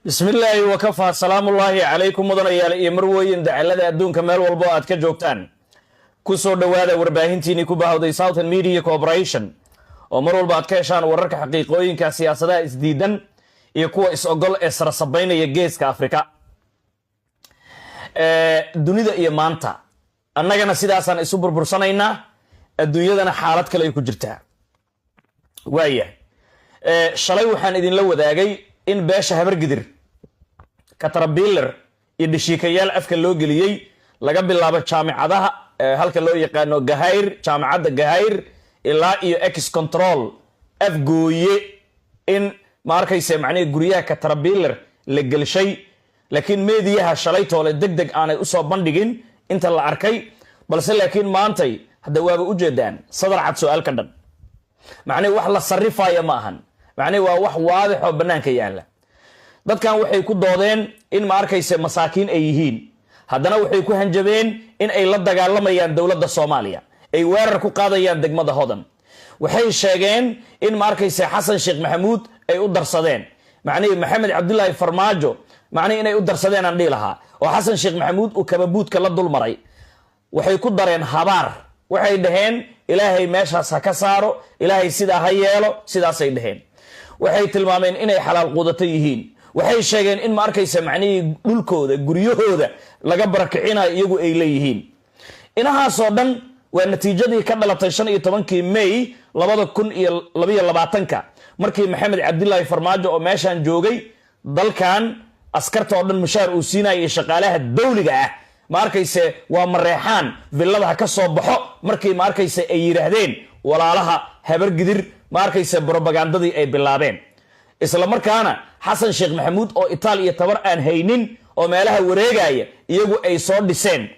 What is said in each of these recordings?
بسم الله وكفى سلام الله عليكم مدن يا مروين دعلada adduunka meel walbo aad ka joogtaan ku soo dhawaada warbaahintiini ku baahday Southern Media Corporation oo mar walba aad ka heshaan wararka xaqiiqooyinka siyaasadaha isdiidan iyo kuwa is-ogol ee sarasabaynaya geeska Afrika dunida iyo maanta annagana sidaasaan isu burbursanaynaa adduunyadana xaalad kale ay ku jirtaa waaya shalay waxaan idin la wadaagay in beesha habargidir katarbiilar iyo dhishikayaal afka loo geliyay laga bilaabo jaamacadaha halka loo yaqaano Gahayr jaamacadda Gahayr ilaa iyo X control afgooye in markayse macnaheedu guriyaha katarbiilar la gelshay laakiin meediyaha shalay toole degdeg aanay u soo bandhigin inta la arkay balse laakiin maantay hadda waaba u jeedaan sadar cad su'aal ka dhan macnaheedu wax la sarrifayo ma ahan macnaheedu waa wax waadix oo banaanka yaala dadkan waxay ku doodeen in ma arkayse masaakiin ay yihiin haddana waxay ku hanjabeen in ay la dagaalamayaan dawladda Soomaaliya ay weerar ku qaadayaan degmada Hodan waxay sheegeen in ma arkayse Xasan Sheekh Maxamuud ay u darsadeen macnaheedu Maxamed Cabdullaahi Farmaajo macnaheedu inay u darsadeen aan dhii lahaa oo Xasan Sheekh Maxamuud uu kababuudka la dulmaray waxay ku dareen habaar waxay dhaheen ilaahay meeshaas ha ka saaro ilaahay sidaa ha yeelo sidaasay dhaheen waxay tilmaameen inay xalaal quudato yihiin waxay sheegeen in ma arkaysa macnaheedu dhulkooda guryahooda laga barakicinayo iyagu ay leeyihiin inahaas oo dhan waa natiijadii ka dhalatay 15 May 2022 markii Maxamed Cabdullaahi Farmaajo oo meeshan joogay dalkan askarta oo dhan mushaar uu siinayay shaqaalaha dawliga ah ma arkayse waa mareexaan villada ka soo baxo markii ma arkayse ay yiraahdeen walaalaha habargidir ma arkayse propagandadii ay bilaabeen isla markaana Xasan Sheekh Maxamuud oo Itaaliya tabar aan haynin oo meelaha wareegaya iyagu ay soo dhiseen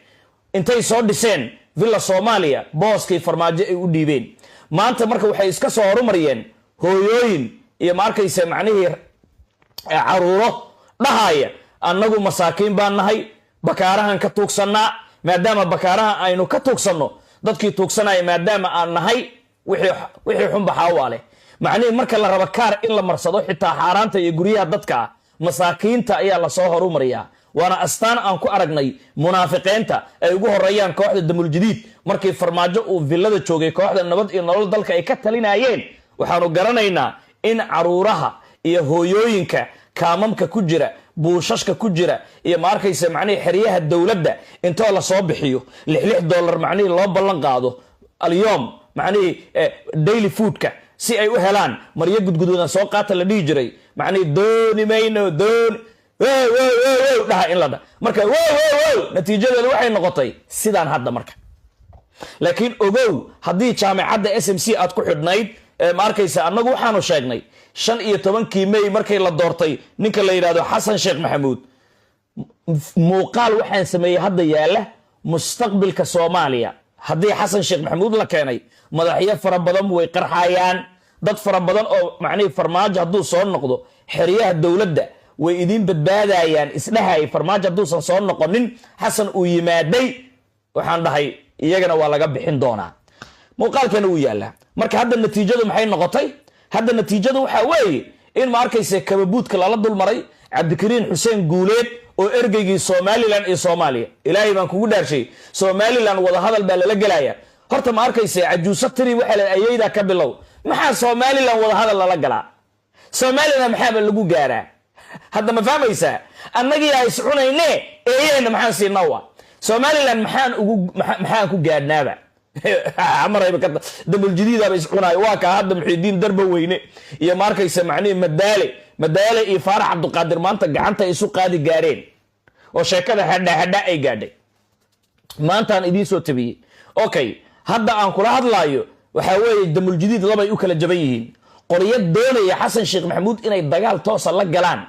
intay soo dhiseen villa Soomaaliya booskii Farmaajo ay u dhiibeen maanta marka waxay iska soo horumariyeen hooyooyin iyo ma arkayse macnaheedu caruuro dhahaya annagu masaakiin baan nahay bakaarahan ka tuugsanaa maadaama bakaaraha aynu ka tuugsanno dadkii tuugsanaya maadaama aan nahay wixii xun baxaawale macnaheedu marka la rabo kaar in la marsado xitaa xaaraanta iyo guriyaha dadka masaakiinta ayaa la soo horumariyaa waana astaan aan ku aragnay munaafiqiinta ay ugu horeeyaan kooxda Damuljadiid markii Farmaajo uu villada joogay kooxda nabad iyo nolol dalka ay ka talinayeen waxaanu garanaynaa in caruuraha iyo hooyooyinka kaamamka ku jira buushashka ku jira iyo ma arkaysa macnaheedu xiriyaha dawladda inta la soo bixiyo $6 macnaheedu loo ballan qaado al-yawm macnaheedu daily foodka si ay u helaan maryo gudguduudan soo qaata la dhigi jiray macnaheedu dooni mayno doon dhaha in la dha marka natiijadu waxay noqotay sidaan hadda marka laakiin ogow haddii jaamacadda SMC aad ku xidhnayd ma arkaysa annagu waxaanu sheegnay 15 May markay la doortay ninka la yiraahdo Xasan Sheekh Maxamuud muuqaal waxaan sameeyay hadda yaala mustaqbalka Soomaaliya haddii Xasan Sheekh Maxamuud la keenay madaxyo fara badan way qarxayaan dad fara badan oo macnaheedu Farmaajo hadduu soo noqdo xiriyaha dawladda way idin badbaadayaan isdhahay Farmaajo hadduusan soo noqonin Xasan uu yimaaday waxaan dhahay iyagana waa laga bixin doonaa muuqaalkana uu yaala marka hadda natiijadu maxay noqotay hadda natiijadu waxa weeye in ma arkayse kababuudka lala dulmaray Cabdikariin Xuseen Guuleed oo ergeygii Somaliland iyo Soomaaliya ilaahay baan kugu dhaarshay Somaliland wada hadal baa la galaya horta ma arkayse ajuusa tiri waxa la ayayda ka bilow maxaa Somaliland wada hadal la galaa Somaliland maxaa lagu gaaraa hadda ma fahmaysaa annagii ay iscunayne eeyayna maxaan siinaa Somaliland maxaan ku gaadnaaba amarayba ka Damuljadiid aba iscunay waa ka hadda Muxiidiin darba weyne iyo ma arkayse macnaheedu madaale iyo Faarax Cabduqaadir maanta gacanta isu qaadi gaareen oo sheekada hadha ay gaadhay maanta aan idin soo tabiyay okay hadda aan kula hadlaayo waxa weeye Damuljadiid laba ay u kala jaban yihiin qoriyad doonaya Xasan Sheekh Maxamuud inay dagaal toos ah la galaan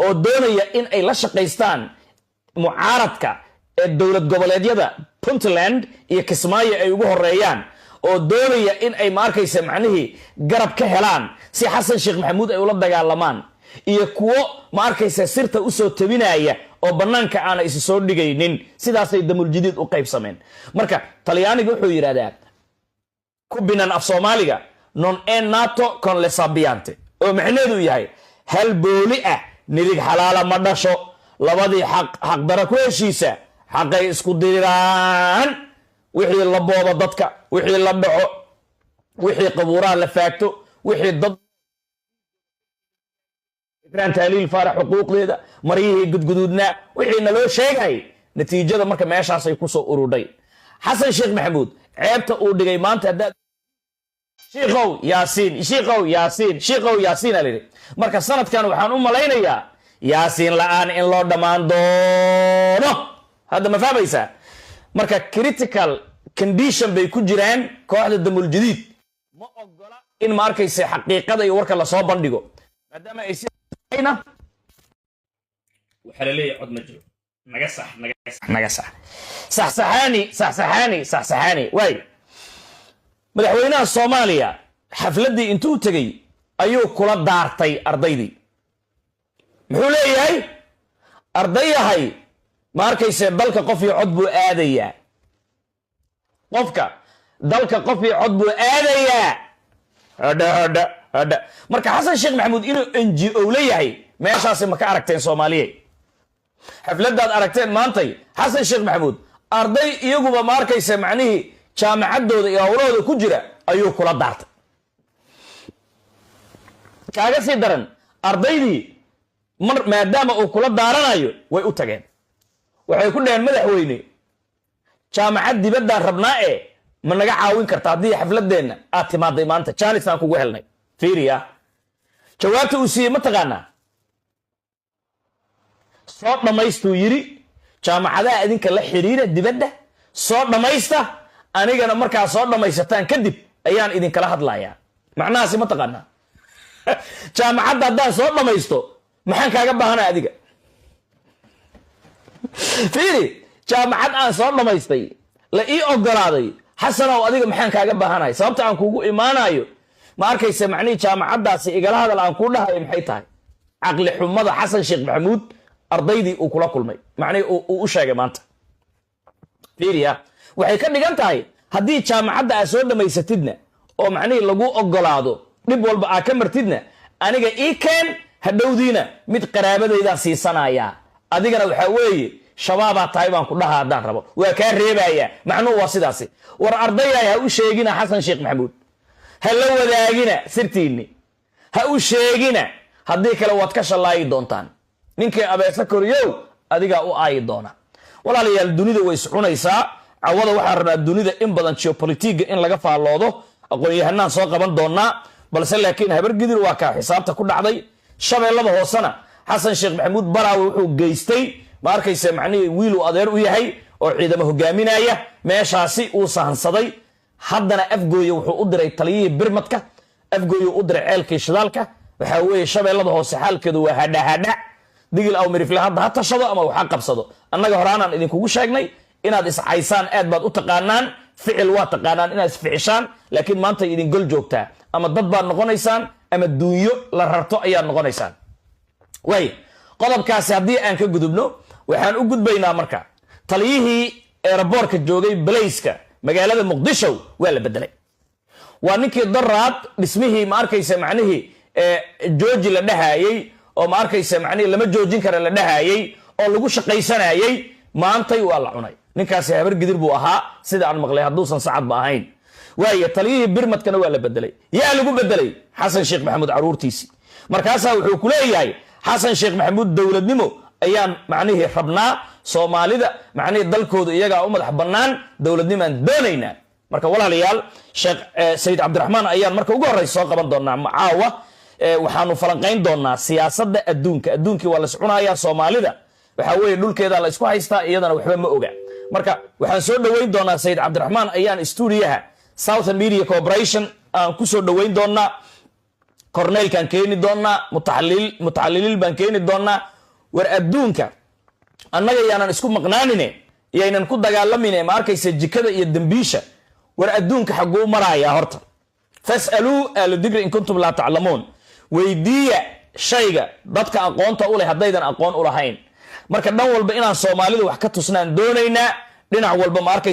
oo doonaya in ay la shaqeystaan mucaaradka ee dawlad goboleedyada Puntland iyo Kismaayo ay ugu horeeyaan oo doonaya in ay ma arkaysa macnaheedu garab ka helaan si Xasan Sheekh Maxamuud ay ula dagaalamaan iyo kuwo ma arkaysa sirta u soo tabinaya oo banaanka aan is soo dhigaynin sidaas ay Damuljadiid u qaybsameen marka Talyaaniga wuxuu yiraahdaa ku binan af Soomaaliga non è nato con le sabbiante oo macnaheedu yahay hal booli ah nirig xalaala ma dhasho labadii xaqdara ku heshiisa xaqay isku diraan wixii la boobo dadka wixii la dhaco wixii qabuuraha la faagto wixii dad ikraan taaliil faarax xuquuqdeeda maryihii gudguduudnaa wixii naloo sheegay natiijada marka meeshaasay ku soo urudhay xasan sheekh maxamuud ceebta uu dhigay maanta haddaad shiikow yaasiin alidhi marka sanadkan waxaan u malaynayaa yaasiin la'aan in loo dhammaan doono hadda ma fahmaysaa marka critical condition bay ku jiraan kooxda damul jadiid ma ogola in ma arkaysa xaqiiqada iyo warka lasoo bandhigo maadaama ay sidayna waxaa la leeyahay cod ma jiro naga sax saxsaxaani waay madaxweynaha Soomaaliya xafladii intuu tagay ayuu kula daartay ardaydii muxuu leeyahay ardayahay ma arkaysa dalka qof iyo cod buu aadayaa qofka dalka qof iyo cod buu aadayaa hada marka xasan sheekh maxamuud inuu NGO leeyahay meeshaas ma ka aragteen Soomaaliyeed xafladaad aragteen maantay xasan sheekh maxamuud arday iyaguba ma arkaysa macnihii jaamacadooda iyo hawlahooda ku jira ayuu kula daartay kaaga sii daran ardaydii maadaama uu kula daaranayo way u tageen waxay ku dhaheen madaxweyne jaamacad dibaddaan rabnaa ee ma naga caawin karta haddii xafladeenna aad timaaday maanta jaanis aan kugu helnay fiiriya jawaabta uu siiyey ma taqaanaa soo dhammaystuu yidhi jaamacadaha idinka la xiriira dibadda soo dhammaysta anigana markaa soo dhammaysataan kadib ayaan idinkala hadlayaa macnahaasi ma taqaanaa jaamacadda haddaan soo dhammaysto maxaan kaaga baahanaa adiga fiiri jaamacad aan soo dhammaystay la ii ogolaaday xasanow adiga maxaan kaaga baahanahay sababta aan kuugu imaanayo ma arkaysa macnihii jaamacaddaasi igala hadal aan kuu dhahayo maxay tahay caqli xumada xasan sheekh maxamuud ardaydii uu kula kulmay macnihii uu u sheegay maanta fiiriya waxay ka dhigan tahay haddii jaamacadda aad soo dhammaysatidna oo macnihii lagu ogolaado dhib walba aad ka martidna aniga ii keen hadhowdiina mid qaraabadaydaan siisanayaa adigana waxaa weeye shabaabaa tahay baan ku dhaha haddaan rabo waa kaa reebayaa macnuhu waa sidaasi war ardayaay ha u sheegina xasan sheekh maxamuud ha la wadaagina sirtiinni ha u sheegina haddii kale waad ka shallaayi doontaan ninkii abeesa koriyow adigaa u aayi doona walaalayaal dunida way iscunaysaa cawada waxaan rabnaa dunida in badan geopolitiga in laga faalloodo aqoon-yahanaan soo qaban doonaa balse laakiin habargidir waa kaa xisaabta ku dhacday shabeellada hoosena xasan sheekh maxamuud baraawe wuxuu geystay ma arkaysa macnihii wiil uu adeer u yahay oo ciidamo hogaaminaya meeshaasi uu sahansaday haddana afgooye wuxuu u diray taliyihii birmadka afgooye u diray ceelkii shidaalka waxaa weeye shabeellada hoose xaalkeedu waa hadhahadha digil aw mirifle hadda ha tashado ama waxa qabsado annaga horaanaan idinkugu sheegnay inaad iscaysaan aad baad u taqaanaan ficil waa taqaanaan inaad isficishaan laakiin maanta idin gol joogtaa ama dad baad noqonaysaan ama duunyo la rarto ayaad noqonaysaan waay qodobkaasi haddii aan ka gudubno waxaan u gudbaynaa marka taliyihii eeraboorka joogay balayska magaalada muqdisho waa la bedelay waa ninkii daraad dhismihii ma arkaysa macnihii jooji la dhahayey oo ma arkaysa macnihii lama joojin kara la dhahayey oo lagu shaqaysanayey maantay waa la cunay ninkaasi habar gidir buu ahaa sida aan maqlay hadduusan sacadba ahayn waaye taliyihii birmadkana waa la bedelay yaa lagu bedelay xasan sheekh maxamuud caruurtiisii markaasaa wuxuu ku leeyahay xasan sheekh maxamuud dowladnimo ayaan macnihii rabnaa soomaalida macnihii dalkooda iyagaa u madax bannaan dowladnimaan doonaynaa marka walaalayaal sheekh sayid cabdiraxmaan ayaan marka ugu horreysa soo qaban doonaa caawa waxaanu falanqayn doonaa siyaasadda adduunkii waa la iscunayaa soomaalida waxaa weeye dhulkeeda la isku haystaa iyadana waxba ma oga marka waxaan soo dhoweyn doonaa sayid cabdiraxmaan ayaan stuudiyaha Southern Media Corporation aan ku soo dhoweyn doonaa korneelkaan keeni doonaa mutaxaliliil baan keeni doonaa war adduunka annaga yaanan isku maqnaanine yaynan ku dagaalamine ma arkaysa jikada iyo dambiisha war adduunka xaguu marayaa horta fas'aluu ahla dhikri in kuntum laa taclamuun weydiiya shayga dadka aqoonta u leh haddaydan aqoon u lahayn marka dhan walba inaan soomaalida wax ka tusnaan doonaynaa dhinac walba ma arkaysa